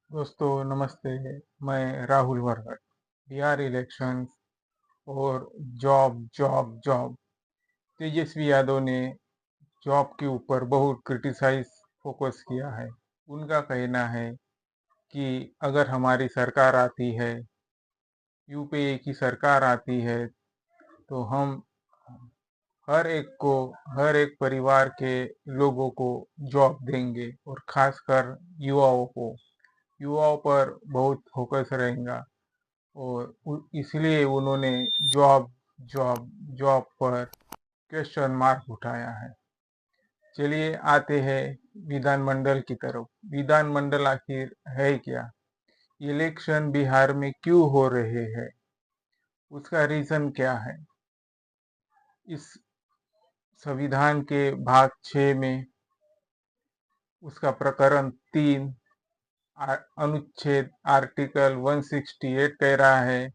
दोस्तों नमस्ते। मैं राहुल वर्मा। बिहार इलेक्शंस और job job job. Tejashwi Yadav ने जॉब के ऊपर बहुत क्रिटिसाइज फोकस किया है। उनका कहना है कि अगर हमारी सरकार आती है, यूपीए की सरकार आती है, तो हम हर एक को, हर एक परिवार के लोगों को जॉब देंगे और खासकर युवाओं पर बहुत फोकस रहेगा। और इसलिए उन्होंने जॉब जॉब जॉब पर क्वेश्चन मार्क उठाया है। चलिए आते हैं विधानमंडल की तरफ। विधानमंडल आखिर है क्या? इलेक्शन बिहार में क्यों हो रहे हैं? उसका रीजन क्या है? इस संविधान के भाग 6 में उसका प्रकरण 3 अनुच्छेद आर्टिकल 168 कह रहा है,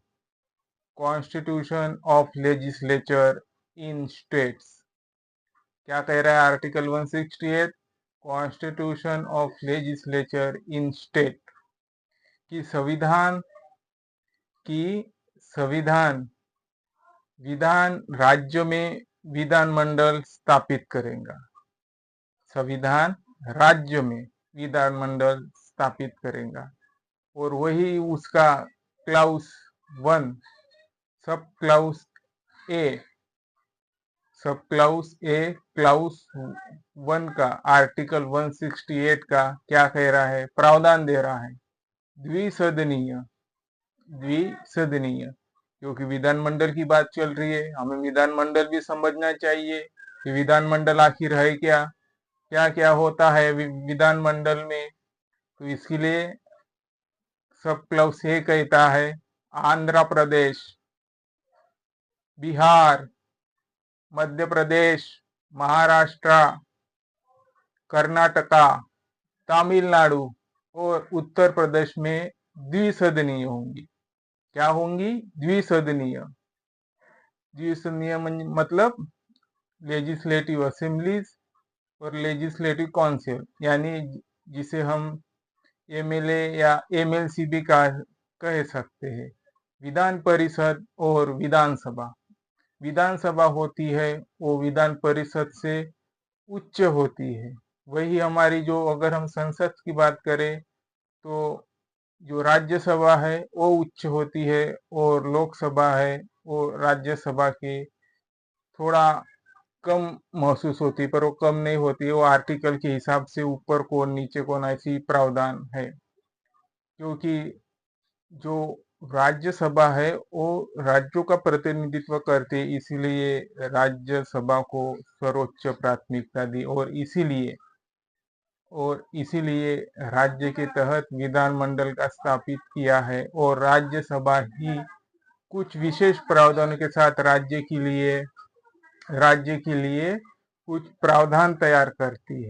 constitution of legislature in states. क्या कह रहा है article 168? Constitution of legislature in state की की संविधान विधान राज्य में विधानमंडल स्थापित करेगा। संविधान राज्य में विधानमंडल स्थापित करेगा और वही उसका क्लाउस 1 सब क्लाउस ए क्लाउस 1 का आर्टिकल 168 का क्या कह रहा है? प्रावधान दे रहा है द्विसदनीय द्विसदनीय। क्योंकि विधानमंडल की बात चल रही है, हमें विधानमंडल भी समझना चाहिए कि विधानमंडल आखिर है क्या, क्या क्या होता है विधानमंडल में। तो इसके लिए सब क्लाउस ए कहता है, आंध्र प्रदेश, बिहार, मध्य प्रदेश, महाराष्ट्र, कर्नाटका, तमिलनाडु और उत्तर प्रदेश में द्विसदनीय होंगी। क्या होंगी? द्विसदनीय। द्विसदनीय मतलब लेजिस्लेटिव असेंबलीज और लेजिस्लेटिव काउंसिल, यानी जिसे हम एमएलए या एमएलसी भी कह सकते हैं। विधान परिषद और विधानसभा। विधानसभा होती है वो विधान परिषद से उच्च होती है। वही हमारी जो, अगर हम संसद की बात करें तो जो राज्यसभा है वो उच्च होती है और लोकसभा है वो राज्यसभा के थोड़ा कम महसूस होती है, पर वो कम नहीं होती है। वो आर्टिकल के हिसाब से ऊपर कौन नीचे कौन ऐसी प्रावधान है। क्योंकि जो राज्यसभा है वो राज्यों का प्रतिनिधित्व करती है, इसीलिए राज्यसभा को सर्वोच्च प्राथमिकता दी और इसीलिए राज्य के तहत विधानमंडल का स्थापित किया है। और राज्यसभा ही कुछ विशेष प्रावधानों के साथ राज्य के लिए कुछ प्रावधान तैयार करती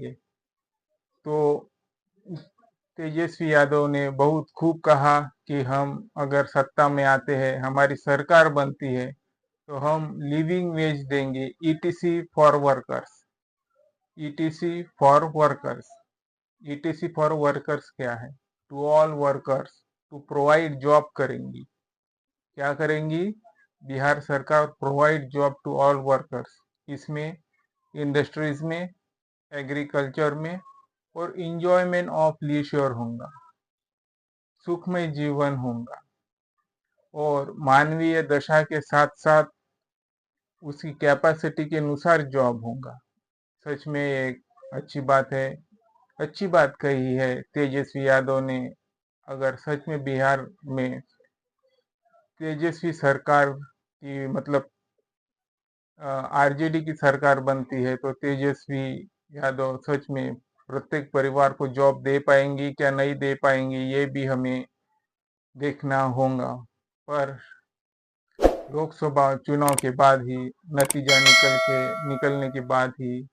है। तो तेजस्वी यादव ने बहुत खूब कहा कि हम अगर सत्ता में आते हैं, हमारी सरकार बनती है, तो हम लिविंग वेज देंगे, ETC for workers. ETC for workers ETC for workers क्या है? To all workers, to provide job करेंगी। क्या करेंगी? बिहार सरकार provide job to all workers. इसमें इंडस्ट्रीज में, एग्रीकल्चर में और इंजॉयमेंट ऑफ लीजर होगा, सुखमय जीवन होगा और मानवीय दशा के साथ साथ उसकी कैपेसिटी के अनुसार जॉब होगा। सच में एक अच्छी बात है, अच्छी बात कही है तेजस्वी यादव ने। अगर सच में बिहार में तेजस्वी सरकार की मतलब आरजेडी की सरकार बनती है, तो तेजस्वी यादव सच में प्रत्येक परिवार को जॉब दे पाएंगी क्या नहीं दे पाएंगी, ये भी हमें देखना होगा। पर लोकसभा चुनाव के बाद ही, नतीजा निकलने के बाद ही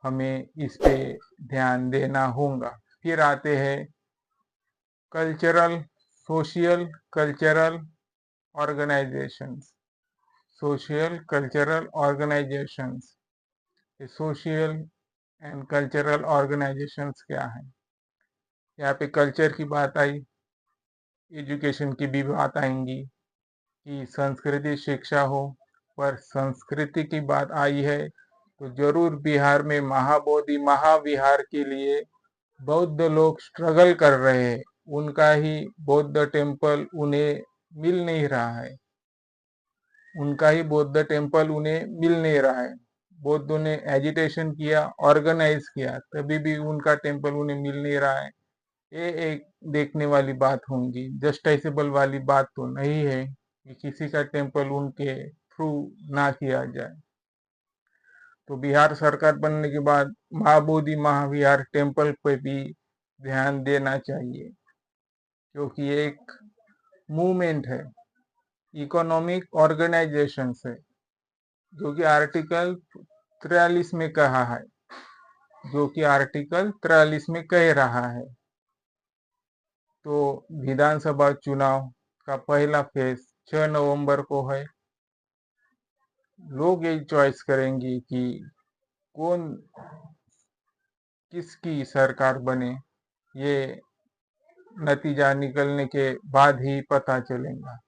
हमें इस पे ध्यान देना होगा। फिर आते हैं cultural social cultural organisations. Social cultural organisations, social and cultural organisations क्या हैं। यहाँ पे कल्चर की बात आई, एजुकेशन की भी बात आएंगी कि संस्कृति शिक्षा हो, पर संस्कृति की बात आई है तो जरूर बिहार में महाबोधि महाविहार के लिए बौद्ध लोग स्ट्रगल कर रहे हैं। उनका ही बौद्ध टेम्पल उन्हें मिल नहीं रहा है, उनका ही बौद्ध टेम्पल उन्हें मिल नहीं रहा है। बौद्धों ने एजिटेशन किया, ऑर्गेनाइज किया, तभी भी उनका टेम्पल उन्हें मिल नहीं रहा है। ये एक देखने वाली बात होंगी, जस्टिसेबल वाली बात तो नहीं है कि किसी का टेम्पल उनके थ्रू ना किया जाए। तो बिहार सरकार बनने के बाद महाबोधि महाविहार टेम्पल पे भी ध्यान देना चाहिए, क्योंकि ये एक मूवमेंट है, इकोनॉमिक ऑर्गेनाइजेशन है, जो कि आर्टिकल 43 में कहा है, जो कि आर्टिकल 43 में कह रहा है। तो विधानसभा चुनाव का पहला फेज 6 नवंबर को है। लोग ये चॉइस करेंगे कि कौन किसकी सरकार बने, ये नतीजा निकलने के बाद ही पता चलेगा।